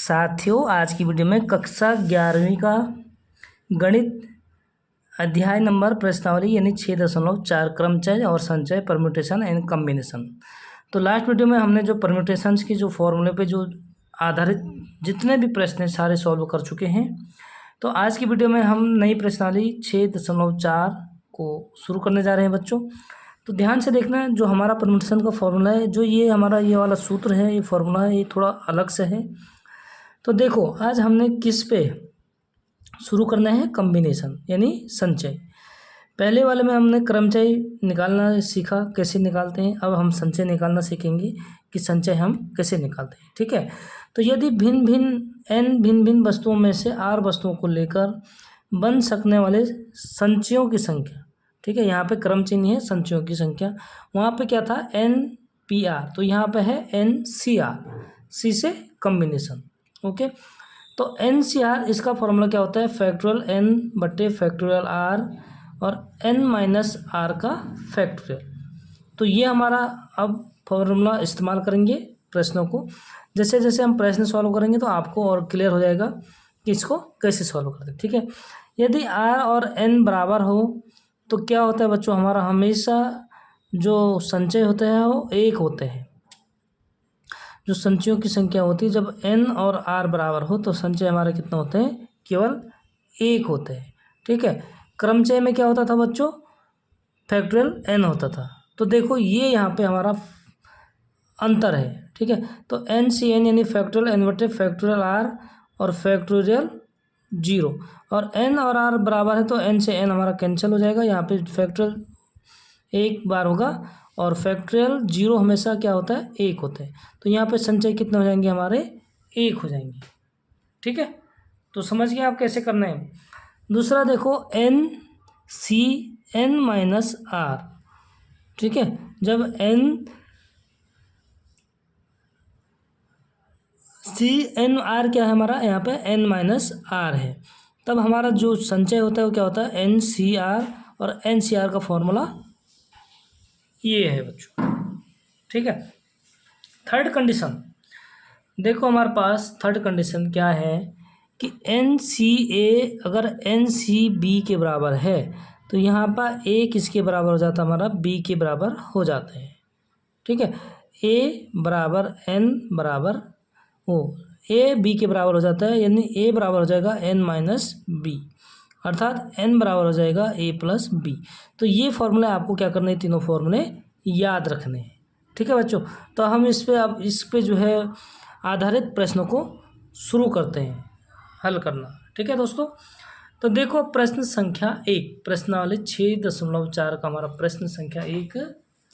साथियों, आज की वीडियो में कक्षा 11वीं का गणित अध्याय नंबर प्रश्नावली यानी 6.4 क्रमचय और संचय परम्यूटेशन एंड कम्बिनेशन। तो लास्ट वीडियो में हमने जो परम्यूटेशंस की जो फॉर्मूले पे जो आधारित जितने भी प्रश्न हैं सारे सॉल्व कर चुके हैं। तो आज की वीडियो में हम नई प्रश्नावली 6.4 को शुरू करने जा रहे हैं बच्चों। तो ध्यान से देखना, जो हमारा परम्यूटेशन का फॉर्मूला है, जो ये हमारा ये वाला सूत्र है, ये फॉर्मूला है, ये थोड़ा अलग से है। तो देखो, आज हमने किस पे शुरू करना है? कम्बिनेशन यानी संचय। पहले वाले में हमने क्रमचय निकालना सीखा, कैसे निकालते हैं। अब हम संचय निकालना सीखेंगे कि संचय हम कैसे निकालते हैं। ठीक है। तो यदि भिन्न भिन्न वस्तुओं में से r वस्तुओं को लेकर बन सकने वाले संचयों की संख्या, ठीक है, यहाँ पे क्रमचय नहीं है, संचयों की संख्या। वहाँ पे क्या था? NPR, तो यहाँ पे है NCR, सी से कम्बिनेशन। ओके। तो NCR इसका फॉर्मूला क्या होता है? फैक्टोरियल N बटे फैक्टोरियल R और N माइनस R का फैक्टोरियल। तो ये हमारा अब फॉर्मूला इस्तेमाल करेंगे प्रश्नों को। जैसे जैसे हम प्रश्न सॉल्व करेंगे तो आपको और क्लियर हो जाएगा कि इसको कैसे सॉल्व करते हैं। ठीक है। यदि R और N बराबर हो तो क्या होता है बच्चों? हमारा हमेशा जो संचय होते हैं वो एक होते हैं। जो संचयों की संख्या होती है, जब N और R बराबर हो तो संचय हमारे कितना होते हैं? केवल एक होते हैं। ठीक है। क्रमचय में क्या होता था बच्चों? फैक्टोरियल N होता था। तो देखो, ये यहाँ पे हमारा अंतर है। ठीक है। तो NCN यानी फैक्टोरियल N बटे फैक्टोरियल R और फैक्टोरियल 0, और N और R बराबर है तो N से N हमारा कैंसिल हो जाएगा। यहाँ पे फैक्टोरियल एक बार होगा और फैक्टोरियल 0 हमेशा क्या होता है? एक होते हैं। तो यहाँ पे संचय कितने हो जाएंगे? हमारे एक हो जाएंगे। ठीक है। तो समझ गए आप कैसे करना है। दूसरा देखो, NCN माइनस R। ठीक है। जब NCNR क्या है हमारा? यहाँ पे N माइनस R है, तब हमारा जो संचय होता है वो क्या होता है? NCR, और NCR का फॉर्मूला ये है बच्चों। ठीक है। थर्ड कंडीशन देखो, हमारे पास थर्ड कंडीशन क्या है कि NCA अगर NCB के बराबर है तो यहाँ पर A किसके बराबर हो जाता है? हमारा B के बराबर हो जाते हैं। ठीक है। A बराबर N बराबर A B के बराबर हो जाता है, यानी A बराबर हो जाएगा N माइनस B, अर्थात N बराबर हो जाएगा A प्लस B। तो ये फॉर्मूला आपको क्या करने हैं? तीनों फॉर्मूले याद रखने हैं। ठीक है बच्चों। तो हम इस पे जो है आधारित प्रश्नों को शुरू करते हैं हल करना। ठीक है दोस्तों। तो देखो, प्रश्न संख्या 1, प्रश्नावली 6.4 का हमारा प्रश्न संख्या 1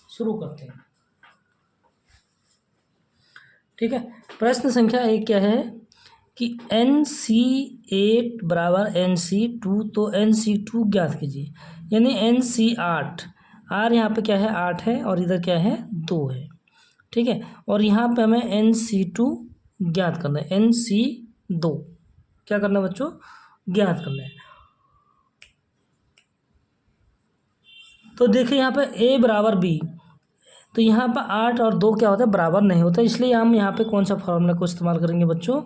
शुरू करते हैं। ठीक है। प्रश्न संख्या 1 क्या है कि NC8 बराबर NC2, तो NC2 ज्ञात कीजिए, यानी NC8। R यहाँ पे क्या है? 8 है, और इधर क्या है? 2 है। ठीक है। और यहाँ पे हमें NC2 ज्ञात करना है। NC2 क्या करना है बच्चों? ज्ञात करना है। तो देखिए यहाँ पे A बराबर B, तो यहाँ पर 8 और 2 क्या होता है? बराबर नहीं होता, इसलिए हम यहाँ पे कौन सा फॉर्मूला को इस्तेमाल करेंगे बच्चों?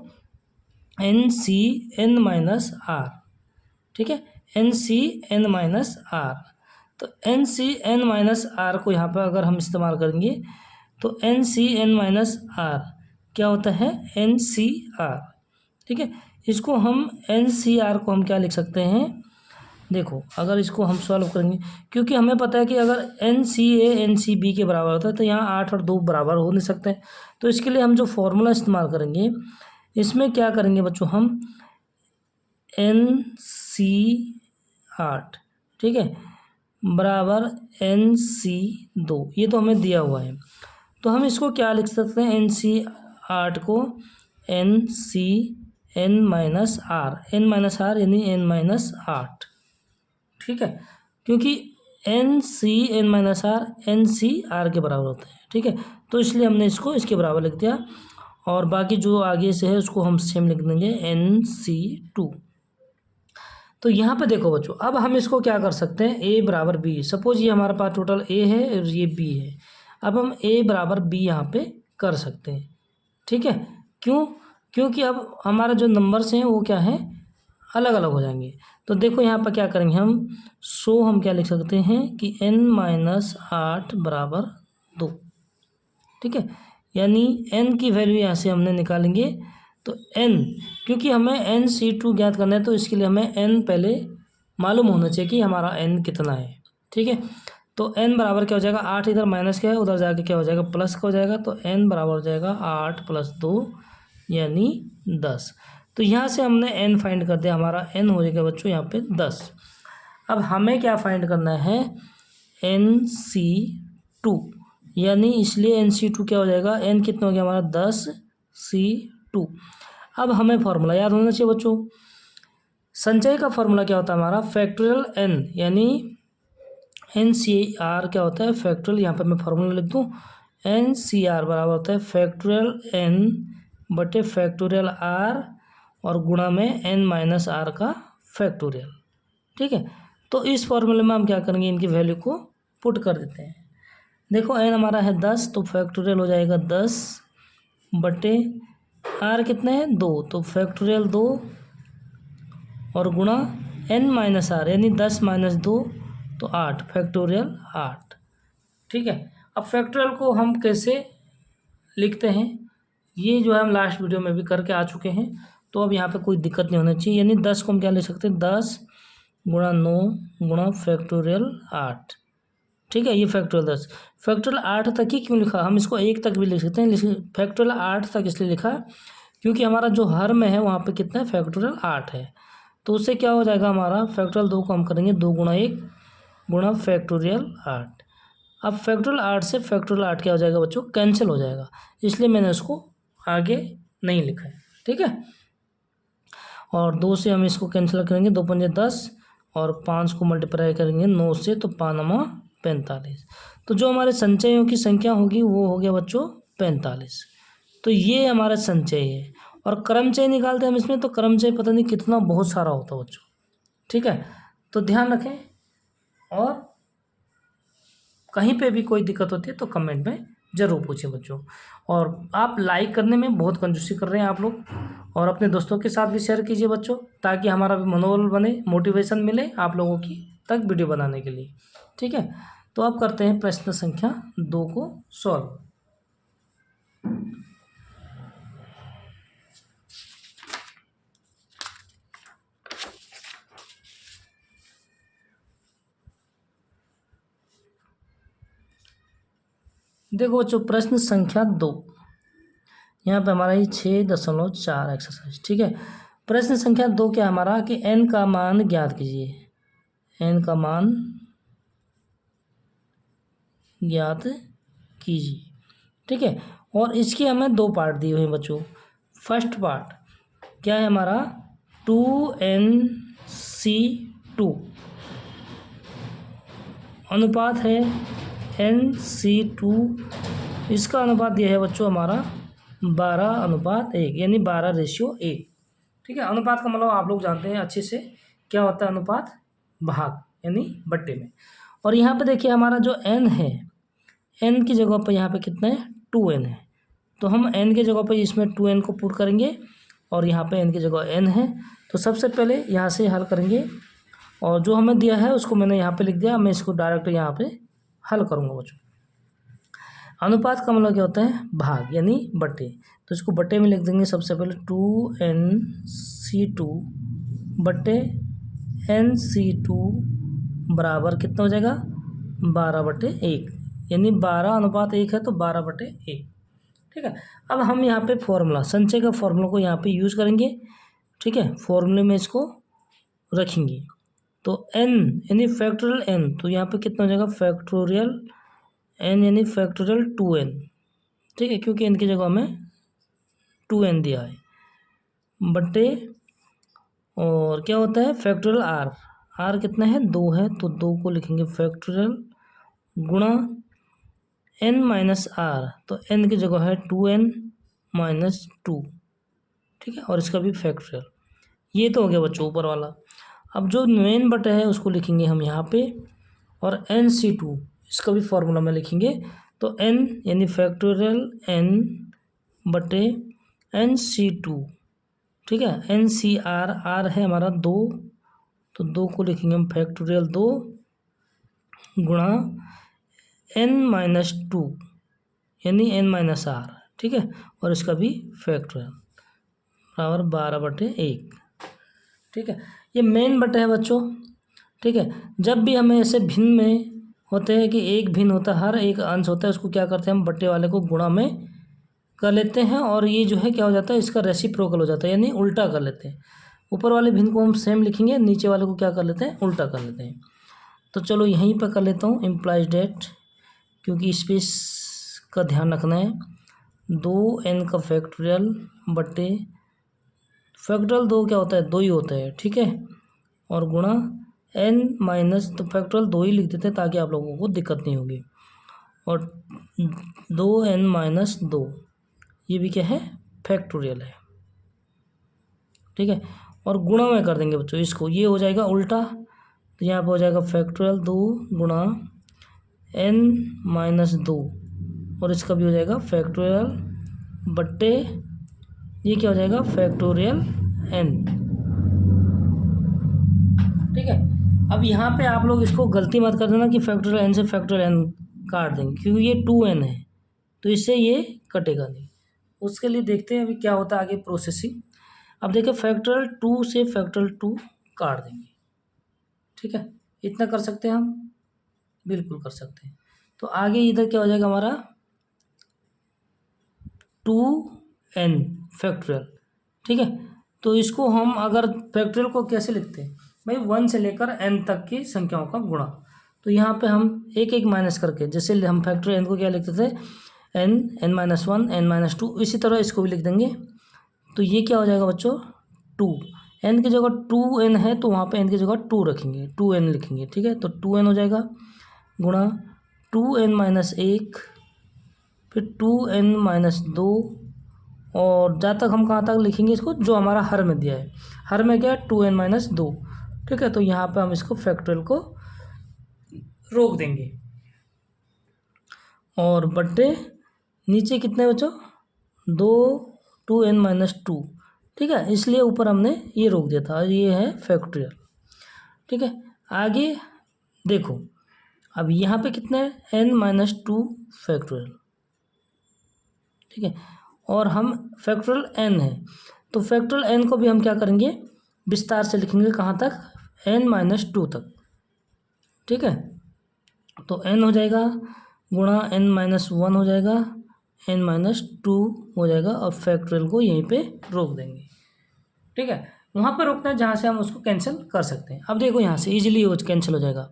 NCN minus R। ठीक है। NCN minus R। तो NCN माइनस R को यहाँ पर अगर हम इस्तेमाल करेंगे तो NCN माइनस R क्या होता है? NCR। ठीक है। इसको हम NCR को हम क्या लिख सकते हैं? देखो, अगर इसको हम सॉल्व करेंगे, क्योंकि हमें पता है कि अगर NCA NCB के बराबर होता है तो यहाँ 8 और 2 बराबर हो नहीं सकते। तो इसके लिए हम जो फॉर्मूला इस्तेमाल करेंगे, इसमें क्या करेंगे बच्चों? हम NC8, ठीक है, बराबर NC2, ये तो हमें दिया हुआ है। तो हम इसको क्या लिख सकते हैं? NC8 को NCN minus R, N minus R यानी N माइनस 8। ठीक है। क्योंकि NCN माइनस R NCR के बराबर होता है। ठीक है। तो इसलिए हमने इसको इसके बराबर लिख दिया, और बाकी जो आगे से है उसको हम सेम लिख देंगे NC2। तो यहाँ पे देखो बच्चों, अब हम इसको क्या कर सकते हैं? A बराबर B, सपोज ये हमारे पास टोटल A है और ये B है। अब हम A बराबर B यहाँ पे कर सकते हैं। ठीक है। क्यों? क्योंकि अब हमारा जो नंबर्स हैं वो क्या है, अलग अलग हो जाएंगे। तो देखो यहाँ पर क्या करेंगे हम, हम क्या लिख सकते हैं कि n-8 बराबर 2, ठीक है। यानी n की वैल्यू यहाँ से हमने निकालेंगे। तो n, क्योंकि हमें NC2 ज्ञात करना है तो इसके लिए हमें n पहले मालूम होना चाहिए कि हमारा n कितना है, ठीक है। तो n बराबर क्या हो जाएगा, 8 इधर माइनस क्या है, उधर जाके क्या हो जाएगा, प्लस का हो जाएगा। तो n बराबर हो जाएगा 8 + 2 यानी 10। तो यहाँ से हमने n फाइंड कर दिया, हमारा n हो जाएगा बच्चों यहाँ पे 10। अब हमें क्या फाइंड करना है, NC2, यानी इसलिए NC2 क्या हो जाएगा, n कितना हो गया हमारा 10C2। अब हमें फॉर्मूला याद होना चाहिए बच्चों। संचय का फॉर्मूला क्या होता है हमारा, फैक्टोरियल n, यानी NCR क्या होता है, फैक्टोरियल। यहाँ पर मैं फॉर्मूला लिख दूँ, NCR बराबर होता है फैक्टोरियल n बटे फैक्टोरियल r और गुणा में n-r का फैक्टोरियल, ठीक है। तो इस फॉर्मूले में हम क्या करेंगे, इनकी वैल्यू को पुट कर देते हैं। देखो n हमारा है 10, तो फैक्टोरियल हो जाएगा 10 बटे r कितने हैं 2, तो फैक्टोरियल 2 और गुणा n-r यानी 10 - 2 तो 8, फैक्टोरियल 8, ठीक है। अब फैक्टोरियल को हम कैसे लिखते हैं, ये जो है हम लास्ट वीडियो में भी करके आ चुके हैं, तो अब यहाँ पे कोई दिक्कत नहीं होना चाहिए। यानी 10 को हम क्या लिख सकते हैं, 10 × 9 × फैक्टोरियल 8, ठीक है। ये फैक्टोरियल 10, फैक्टोरियल 8 तक ही क्यों लिखा, हम इसको 1 तक भी लिख सकते हैं, फैक्टोरियल 8 तक इसलिए लिखा क्योंकि हमारा जो हर में है वहाँ पे कितना है, फैक्टोरियल 8 है। तो उससे क्या हो जाएगा, हमारा फैक्टोरियल 2 को हम करेंगे 2 × 1 × फैक्टोरियल 8। अब फैक्टोरियल 8 से फैक्टोरियल 8 क्या हो जाएगा बच्चों, कैंसिल हो जाएगा, इसलिए मैंने उसको आगे नहीं लिखा है, ठीक है। और 2 से हम इसको कैंसिल करेंगे, 2 × 5 = 10 और 5 को मल्टीप्लाई करेंगे 9 से, तो 5 × 45। तो जो हमारे संचयों की संख्या होगी वो हो गया बच्चों 45। तो ये हमारा संचय है। और क्रमचय निकालते हैं हम इसमें, तो क्रमचय पता नहीं कितना बहुत सारा होता है बच्चों, ठीक है। तो ध्यान रखें, और कहीं पे भी कोई दिक्कत होती है तो कमेंट में ज़रूर पूछें बच्चों। और आप लाइक करने में बहुत कंजूसी कर रहे हैं आप लोग, और अपने दोस्तों के साथ भी शेयर कीजिए बच्चों, ताकि हमारा भी मनोबल बने, मोटिवेशन मिले आप लोगों की तक वीडियो बनाने के लिए, ठीक है। तो अब करते हैं प्रश्न संख्या 2 को सॉल्व। देखो बच्चों, प्रश्न संख्या 2, यहाँ पे हमारा ये 6.4 एक्सरसाइज, ठीक है। प्रश्न संख्या 2 क्या हमारा कि n का मान ज्ञात कीजिए, n का मान ज्ञात कीजिए, ठीक है। और इसके हमें 2 पार्ट दिए हुए हैं बच्चों। फर्स्ट पार्ट क्या है हमारा, 2NC2 अनुपात है NC2, इसका अनुपात दिया है बच्चों हमारा 12:1, यानी 12:1, ठीक है। अनुपात का मतलब आप लोग जानते हैं अच्छे से, क्या होता है अनुपात, भाग यानी बट्टे में। और यहाँ पे देखिए हमारा जो n है, n की जगह पर यहाँ पे कितना है, 2n है। तो हम n की जगह पर इसमें 2n को पुट करेंगे, और यहाँ पे n की जगह n है। तो सबसे पहले यहाँ से हल करेंगे, और जो हमें दिया है उसको मैंने यहाँ पे लिख दिया, मैं इसको डायरेक्ट यहाँ पे हल करूँगा बच्चों। अनुपात का मतलब क्या होता है, भाग यानी बट्टे। तो इसको बट्टे में लिख देंगे सबसे पहले, 2NC2 बट्टे NC2 बराबर कितना हो जाएगा, 12/1, यानी 12:1 है तो 12/1, ठीक है। अब हम यहाँ पे फॉर्मूला, संचय का फॉर्मूला को यहाँ पे यूज़ करेंगे, ठीक है। फॉर्मूले में इसको रखेंगे, तो n यानी फैक्टोरियल n, तो यहाँ पे कितना हो जाएगा, फैक्टोरियल n यानी फैक्टोरियल 2n, ठीक है, क्योंकि n की जगह हमें 2n दिया है, बट्टे और क्या होता है फैक्टोरियल r कितना है, 2 है, तो 2 को लिखेंगे फैक्टोरियल गुणा n-r, तो n की जगह है 2n - 2, ठीक है, और इसका भी फैक्टोरियल। ये तो हो गया बच्चों ऊपर वाला। अब जो मेन बटे है उसको लिखेंगे हम यहाँ पे, और NC2 इसका भी फॉर्मूला में लिखेंगे। तो n यानी फैक्टोरियल n बटे NC2, ठीक है। NCR, आर है हमारा 2, तो 2 को लिखेंगे हम फैक्टोरियल 2 गुणा N-2 यानी N-R, ठीक है, और इसका भी फैक्टोरियल बराबर 12/1, ठीक है। ये मेन बटे है बच्चों, ठीक है। जब भी हमें ऐसे भिन्न में होते हैं कि एक भिन्न होता है, हर एक अंश होता है, उसको क्या करते हैं हम बट्टे वाले को गुणा में कर लेते हैं, और ये जो है क्या हो जाता है, इसका रेसिप्रोकल हो जाता है, यानी उल्टा कर लेते हैं। ऊपर वाले भिन्न को हम सेम लिखेंगे, नीचे वाले को क्या कर लेते हैं, उल्टा कर लेते हैं। तो चलो यहीं पर कर लेता हूँ इम्प्लाइज डेट, क्योंकि स्पेस का ध्यान रखना है। 2n का फैक्टोरियल बट्टे फैक्टोरियल 2 क्या होता है, 2 ही होता है, ठीक है, और गुणा n माइनस, तो फैक्टोरियल 2 ही लिख देते हैं ताकि आप लोगों को दिक्कत नहीं होगी, और 2n-2 ये भी क्या है, फैक्टोरियल है, ठीक है, और गुणा में कर देंगे बच्चों इसको, ये हो जाएगा उल्टा, तो यहाँ पर हो जाएगा फैक्टोरियल 2 गुणा n-2, और इसका भी हो जाएगा फैक्टोरियल बट्टे ये क्या हो जाएगा, फैक्टोरियल n, ठीक है। अब यहाँ पे आप लोग इसको गलती मत कर देना कि फैक्टोरियल n से फैक्टोरियल n काट देंगे, क्योंकि ये 2n है तो इससे ये कटेगा नहीं। उसके लिए देखते हैं अभी क्या होता है आगे प्रोसेसिंग। अब देखिए फैक्टोरियल 2 से फैक्टोरियल 2 काट देंगे, ठीक है, इतना कर सकते हैं हम, बिल्कुल कर सकते हैं। तो आगे इधर क्या हो जाएगा हमारा 2n फैक्टोरियल, ठीक है। तो इसको हम अगर फैक्टोरियल को कैसे लिखते हैं भाई, 1 से लेकर n तक की संख्याओं का गुणा, तो यहाँ पे हम एक एक माइनस करके, जैसे हम फैक्टोरियल n को क्या लिखते थे, n, n-1, n-2, इसी तरह इसको भी लिख देंगे। तो ये क्या हो जाएगा बच्चों 2, n की जगह 2n है तो वहाँ पे n की जगह 2 रखेंगे, 2n लिखेंगे, ठीक है, तो 2n हो जाएगा गुणा 2n-1, फिर 2n-2, और जहाँ तक हम कहाँ तक लिखेंगे इसको, जो हमारा हर में दिया है, हर में क्या है 2n-2, ठीक है। तो यहाँ पे हम इसको फैक्टोरियल को रोक देंगे, और बट्टे नीचे कितने बच्चों 2n-2, ठीक है, इसलिए ऊपर हमने ये रोक दिया था, ये है फैक्टोरियल, ठीक है। आगे देखो अब यहाँ पे कितने हैं n-2 फैक्टोरियल, ठीक है, और हम फैक्टोरियल n है, तो फैक्टोरियल n को भी हम क्या करेंगे विस्तार से लिखेंगे, कहाँ तक, n-2 तक, ठीक है। तो n हो जाएगा गुणा n-1 हो जाएगा, n-2 हो जाएगा, और फैक्टोरियल को यहीं पे रोक देंगे, ठीक है। वहाँ पर रोकना है जहाँ से हम उसको कैंसिल कर सकते हैं। अब देखो यहाँ से इजीली कैंसिल हो जाएगा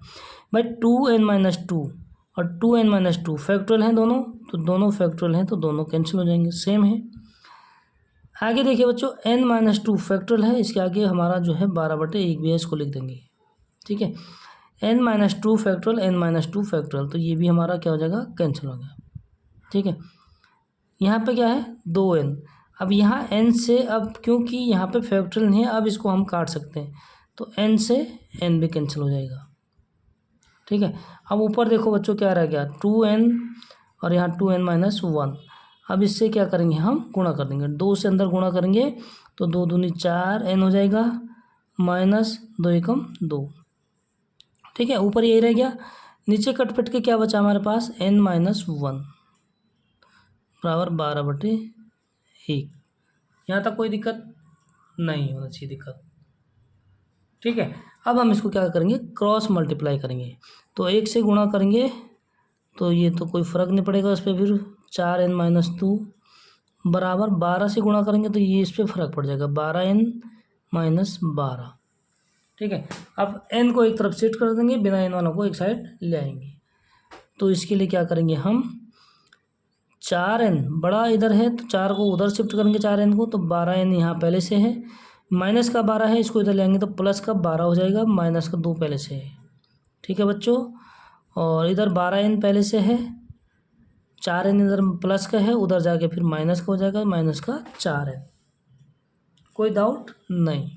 भाई, 2n-2 और 2n-2 फैक्टोरियल हैं दोनों, तो दोनों फैक्टोरियल हैं तो दोनों कैंसिल हो जाएंगे, सेम है। आगे देखिए बच्चों n-2 फैक्टोरियल है, इसके आगे हमारा जो है 12/1 भी है, इसको लिख देंगे, ठीक है। n-2 फैक्टोरियल, n-2 फैक्टोरियल, तो ये भी हमारा क्या हो जाएगा, कैंसिल हो गया, ठीक है। यहाँ पे क्या है 2n, अब यहाँ n से, अब क्योंकि यहाँ पे फैक्टोरियल नहीं है, अब इसको हम काट सकते हैं, तो n से n भी कैंसिल हो जाएगा, ठीक है। अब ऊपर देखो बच्चों क्या रह गया 2n, और यहाँ 2n-1, अब इससे क्या करेंगे हम गुणा कर देंगे, 2 से अंदर गुणा करेंगे तो 2 दूनी 4 n हो जाएगा, माइनस 2 एकम 2, ठीक है, ऊपर यही रह गया। नीचे कट पिट के क्या बचा हमारे पास n-1 बराबर 12/1, यहाँ तक कोई दिक्कत नहीं होना चाहिए दिक्कत, ठीक है। अब हम इसको क्या करेंगे क्रॉस मल्टीप्लाई करेंगे, तो 1 से गुणा करेंगे तो ये तो कोई फ़र्क नहीं पड़ेगा उस पर, फिर 4n-2 बराबर 12 से गुणा करेंगे तो ये इस पर फ़र्क पड़ जाएगा 12n-12, ठीक है। अब n को एक तरफ शिफ्ट कर देंगे, बिना n वालों को एक साइड ले आएंगे, तो इसके लिए क्या करेंगे हम 4n बड़ा इधर है तो 4 को उधर शिफ्ट करेंगे 4n को, तो 12n यहाँ पहले से है, माइनस का 12 है, इसको इधर ले आएंगे तो प्लस का 12 हो जाएगा, माइनस का 2 पहले से है, ठीक है बच्चों। और इधर 12n पहले से है, 4n इधर प्लस का है, उधर जाके फिर माइनस का हो जाएगा, माइनस का 4n, कोई डाउट नहीं।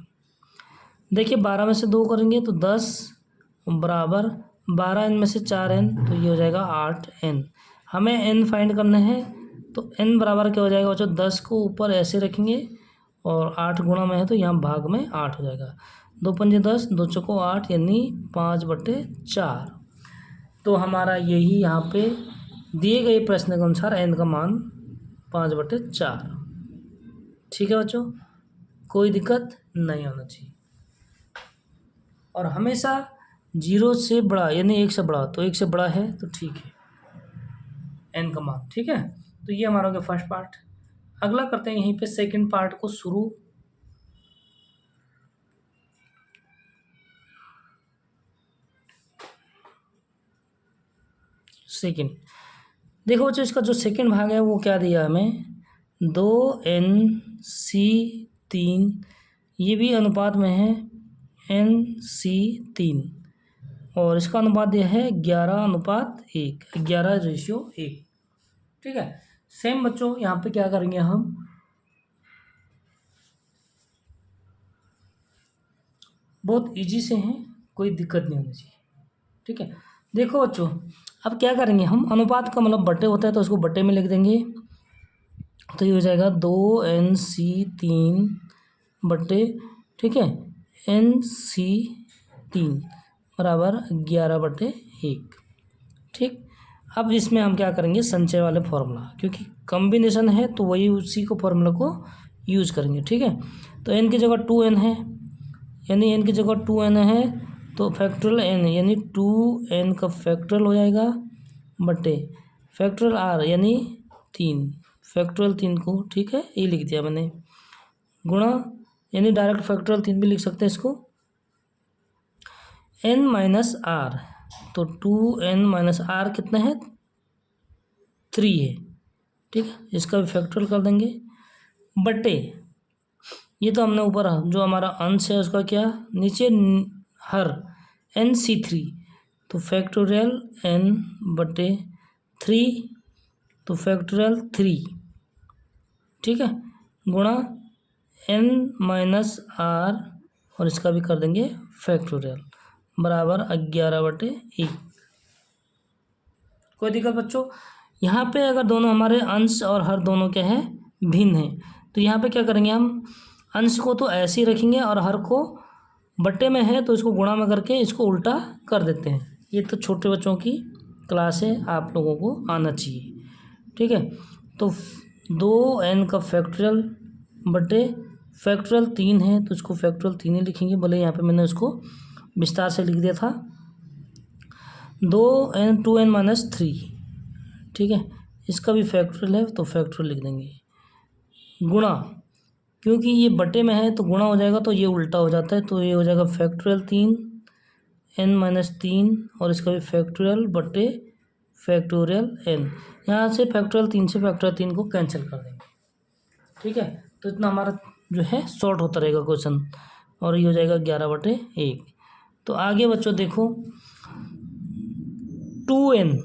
देखिए 12 में से 2 करेंगे तो 10 बराबर 12n में से 4n, तो ये हो जाएगा 8n। हमें n फाइंड करना है तो n बराबर क्या हो जाएगा बच्चों, 10 को ऊपर ऐसे रखेंगे और 8 गुणा में है तो यहाँ भाग में 8 हो जाएगा। 2 पंजे 10, 2 चौको 8 यानी 5/4। तो हमारा यही यहाँ पे दिए गए प्रश्न के अनुसार n का मान 5/4। ठीक है बच्चों, कोई दिक्कत नहीं होना चाहिए। और हमेशा 0 से बड़ा यानी 1 से बड़ा, तो 1 से बड़ा है तो ठीक है n का मान। ठीक है, तो ये हमारा हो गया फर्स्ट पार्ट। अगला करते हैं यहीं पे सेकंड पार्ट को शुरू। सेकंड देखो बच्चों, इसका जो सेकंड भाग है वो क्या दिया हमें, 2NC3, ये भी अनुपात में है NC3 और इसका अनुपात दिया है 11:1, 11:1। ठीक है, सेम बच्चों यहाँ पे क्या करेंगे हम, बहुत इजी से हैं, कोई दिक्कत नहीं होनी चाहिए। ठीक है, देखो बच्चों अब क्या करेंगे हम, अनुपात का मतलब बट्टे होता है तो उसको बट्टे में लिख देंगे। तो ये हो जाएगा 2NC3 बट्टे, ठीक है, NC3 बराबर 11/1। ठीक, अब इसमें हम क्या करेंगे, संचय वाले फॉर्मूला, क्योंकि कॉम्बिनेशन है तो वही उसी को फॉर्मूला को यूज करेंगे। ठीक है, तो n की जगह 2n है, यानी n की जगह 2n है तो फैक्टोरियल n यानी 2n का फैक्टोरियल हो जाएगा बटे फैक्टोरियल r यानी 3, फैक्टोरियल 3 को, ठीक है, ये लिख दिया मैंने, गुणा यानी डायरेक्ट फैक्टोरियल 3 भी लिख सकते हैं इसको, n माइनस r, तो 2n माइनस r कितना है, 3 है। ठीक है, इसका भी फैक्टोरियल कर देंगे बटे, ये तो हमने ऊपर जो हमारा अंश है उसका क्या, नीचे हर NC3 तो फैक्टोरियल n/3 तो फैक्टोरियल 3, ठीक है, गुणा n माइनस r और इसका भी कर देंगे फैक्टोरियल बराबर 11/1। कोई दिक्कत बच्चों, यहाँ पे अगर दोनों हमारे अंश और हर दोनों क्या है, भिन्न है, तो यहाँ पे क्या करेंगे हम, अंश को तो ऐसे ही रखेंगे और हर को बट्टे में है तो इसको गुणा में करके इसको उल्टा कर देते हैं। ये तो छोटे बच्चों की क्लास है, आप लोगों को आना चाहिए। ठीक है, तो 2n का फैक्टोरियल बटे फैक्टोरियल 3 है तो इसको फैक्टोरियल 3 ही लिखेंगे, भले यहाँ पे मैंने उसको विस्तार से लिख दिया था, 2n माइनस 3। ठीक है, इसका भी फैक्टोरियल है तो फैक्टोरियल लिख देंगे, गुणा, क्योंकि ये बटे में है तो गुणा हो जाएगा तो ये उल्टा हो जाता है, तो ये हो जाएगा फैक्टोरियल 3 n माइनस 3 और इसका भी फैक्टोरियल बटे फैक्टोरियल n। यहाँ से फैक्टोरियल 3 से फैक्टोरियल 3 को कैंसिल कर देंगे। ठीक है, तो इतना हमारा जो है शॉर्ट होता रहेगा क्वेश्चन, और ये हो जाएगा 11/1। तो आगे बच्चों देखो, 2n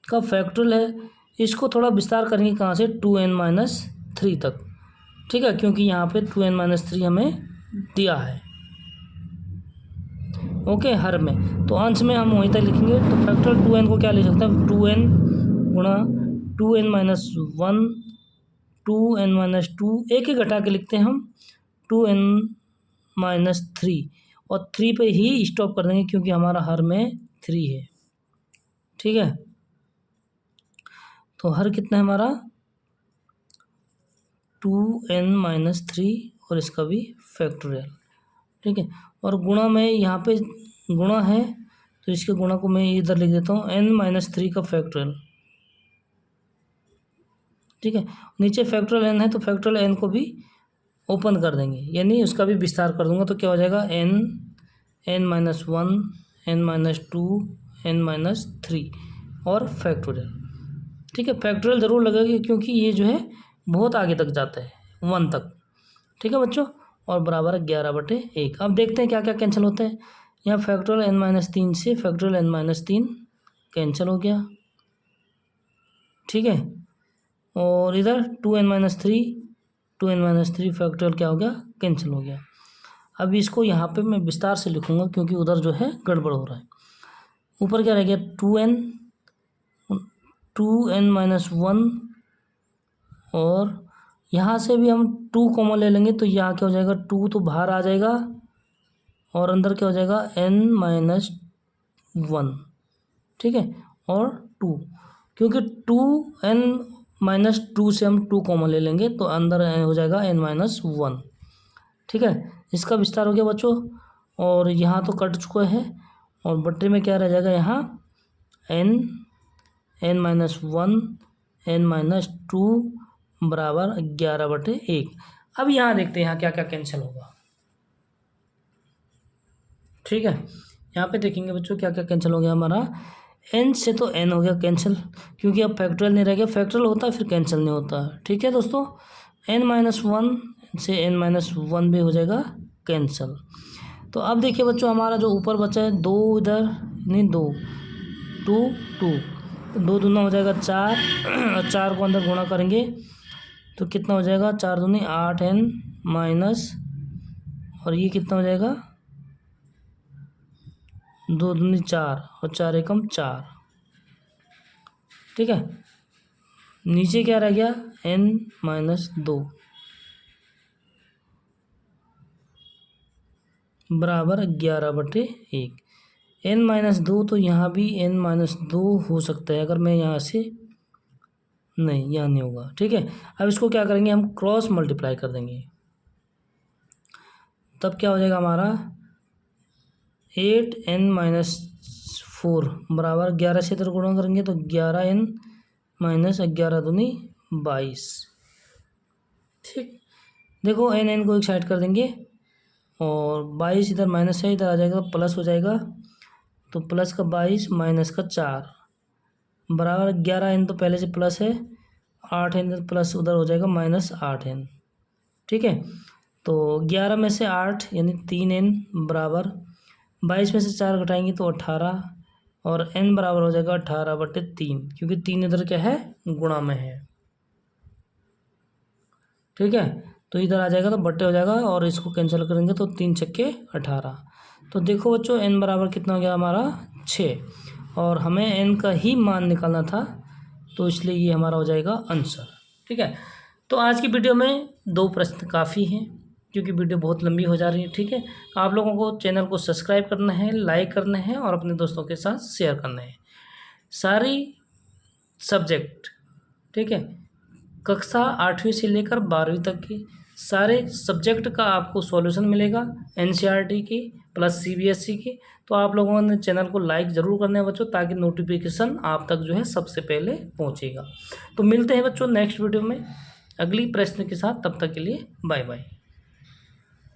का फैक्टोरियल है, इसको थोड़ा विस्तार करेंगे कहाँ से, 2n माइनस 3 तक। ठीक है, क्योंकि यहाँ पे 2n माइनस 3 हमें दिया है, ओके, हर में, तो अंश में हम वहीं तक लिखेंगे। तो फैक्टोरियल 2n को क्या लिख सकते हैं, 2n गुणा 2n माइनस 1, 2n माइनस 2, एक ही घटा के लिखते हैं हम, 2n माइनस 3 और 3 पे ही स्टॉप कर देंगे क्योंकि हमारा हर में 3 है। ठीक है, तो हर कितना है हमारा, 2n माइनस 3 और इसका भी फैक्टोरियल। ठीक है, और गुणा में यहाँ पे गुणा है तो इसके गुणा को मैं इधर लिख देता हूँ, n माइनस 3 का फैक्टोरियल। ठीक है, नीचे फैक्टोरियल n है तो फैक्टोरियल n को भी ओपन कर देंगे, यानी उसका भी विस्तार कर दूंगा, तो क्या हो जाएगा, n minus 1, n minus 2, n minus 3 और फैक्टोरियल। ठीक है, फैक्टोरियल ज़रूर लगेगा क्योंकि ये जो है बहुत आगे तक जाता है, 1 तक। ठीक है बच्चों, और बराबर 11/1। अब देखते हैं क्या क्या कैंसिल होता है। यहाँ फैक्टोरियल n माइनस 3 से फैक्टोरियल n माइनस 3 कैंसिल हो गया। ठीक है, और इधर 2n माइनस 3 फैक्टोरियल क्या हो गया, कैंसिल हो गया। अब इसको यहाँ पे मैं विस्तार से लिखूँगा क्योंकि उधर जो है गड़बड़ हो रहा है। ऊपर क्या रह गया, 2n माइनस 1 और यहाँ से भी हम 2 कॉमन ले लेंगे तो यहाँ क्या हो जाएगा, 2 तो बाहर आ जाएगा और अंदर क्या हो जाएगा n-1, ठीक है, और 2, क्योंकि 2n-2 से हम 2 कॉमन ले लेंगे तो अंदर हो जाएगा n-1, ठीक है। इसका विस्तार हो गया बच्चों, और यहाँ तो कट चुका है और बट्टे में क्या रह जाएगा यहाँ n-1 n-2 बराबर 11/1। अब यहाँ देखते हैं यहाँ क्या क्या कैंसिल होगा, ठीक है। यहाँ पे देखेंगे बच्चों क्या क्या कैंसिल हो गया हमारा। n से तो n हो गया कैंसिल, क्योंकि अब फैक्टोरियल नहीं रह गया, फैक्टोरियल होता है फिर कैंसिल नहीं होता, ठीक है दोस्तों। n-1 से n-1 भी हो जाएगा कैंसिल। तो अब देखिए बच्चों हमारा जो ऊपर बचा है 2 इधर नहीं 2 2 2 2 दूना हो जाएगा 4 और 4 को अंदर गुणा करेंगे तो कितना हो जाएगा, 4 दूनी 8n माइनस, और ये कितना हो जाएगा 2 दूनी 4 और 4 एकम 4, ठीक है। नीचे क्या रह गया n-2 बराबर 11/1। n-2 तो यहाँ भी n-2 हो सकता है, अगर मैं यहाँ से नहीं, यहाँ नहीं होगा, ठीक है। अब इसको क्या करेंगे हम क्रॉस मल्टीप्लाई कर देंगे, तब क्या हो जाएगा हमारा 8n-4 बराबर 11 से इधर गुणा करेंगे तो 11n-11 दूनी 22, ठीक। देखो n को एक साइड कर देंगे और 22 इधर माइनस है, इधर आ जाएगा प्लस हो जाएगा, तो प्लस का 22 माइनस का 4 बराबर 11n तो पहले से प्लस है, 8n प्लस उधर हो जाएगा माइनस 8n, ठीक है। तो 11 में से 8 यानी 3n बराबर 22 में से 4 घटाएंगे तो 18 और n बराबर हो जाएगा 18/3, क्योंकि 3 इधर क्या है गुणा में है, ठीक है। तो इधर आ जाएगा तो बट्टे हो जाएगा और इसको कैंसिल करेंगे तो 3 छक्के 18। तो देखो बच्चों n बराबर कितना हो गया हमारा 6, और हमें n का ही मान निकालना था तो इसलिए ये हमारा हो जाएगा आंसर, ठीक है। तो आज की वीडियो में 2 प्रश्न काफ़ी हैं, क्योंकि वीडियो बहुत लंबी हो जा रही है, ठीक है। आप लोगों को चैनल को सब्सक्राइब करना है, लाइक करना है और अपने दोस्तों के साथ शेयर करना है। सारी सब्जेक्ट, ठीक है, कक्षा 8वीं से लेकर 12वीं तक की सारे सब्जेक्ट का आपको सॉल्यूशन मिलेगा, एनसीईआरटी की प्लस सीबीएसई की। तो आप लोगों ने चैनल को लाइक ज़रूर करना है बच्चों, ताकि नोटिफिकेशन आप तक जो है सबसे पहले पहुंचेगा। तो मिलते हैं बच्चों नेक्स्ट वीडियो में अगली प्रश्न के साथ, तब तक के लिए बाय बाय।